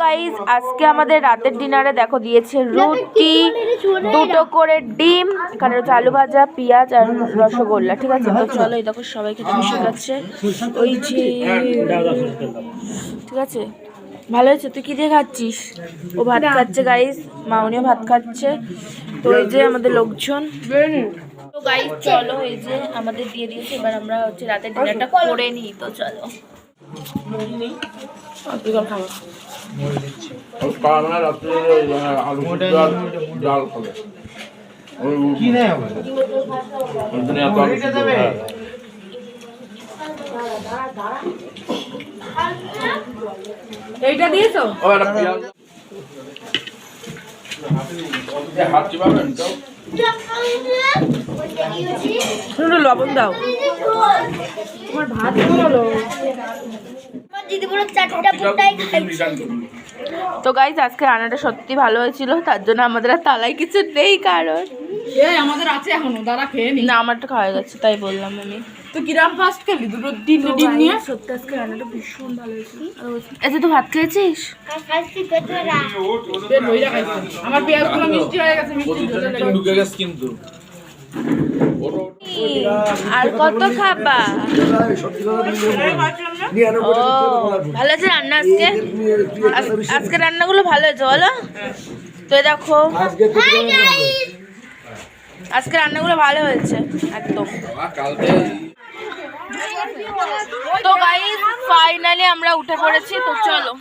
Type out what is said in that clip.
Guys আজকে আমাদের রাতের ডিনারে দেখো দিয়েছে রুটি, দুটো করে ডিম, এখানে রয়েছে আলু ভাজা, পেঁয়াজ আর রসগোল্লা। ঠিক আছে, তো চলো এই দেখো সবাই খেতে বসে গেছে। ওই যে ঠিক আছে, ভালো হয়েছে। তুই কি দিয়ে খাচ্ছিস? ও ভাত খাচ্ছে গাইস, মাউনিও ভাত খাচ্ছে। তো এই যে আমাদের লোকজন। তো গাইস চলো, এই যে আমাদের দিয়ে দিয়েছে, এবার আমরা হচ্ছে রাতের ডিনারটা করে নিই। তো চলো খাবো। এইটা দিয়েছো? লবণ দাও, তোমার ভাত বলো। তো গাইজ আজকে রান্নাটা সত্যি ভালো হয়েছিল, তার জন্য আমাদের আর তালাই কিছু নেই, কারণ আমাদের আছে এখনো, দাঁড়া খেয়ে নি। না, আমারটা খাওয়া গেছে, তাই বললাম আমি। তো কিরাম ফাস্ট খেলি দুটো তিনটে ডিম নিয়ে। সত্যি আজকে রান্নাটা ভীষণ ভালো হয়েছিল। আচ্ছা, তুই ভাত খেয়েছিস? আমার পেঁয়াজগুলো মিষ্টি হয়ে গেছে, কিন্তু আর কত খাবা? ও ভালো আছে রান্না আজকে। আজকে রান্নাগুলো ভালো হয়েছে বলো তো। দেখো আজকে রান্নাগুলো ভালো হয়েছে একদম। তো গাইস ফাইনালি আমরা উঠে পড়েছি, তো চলো।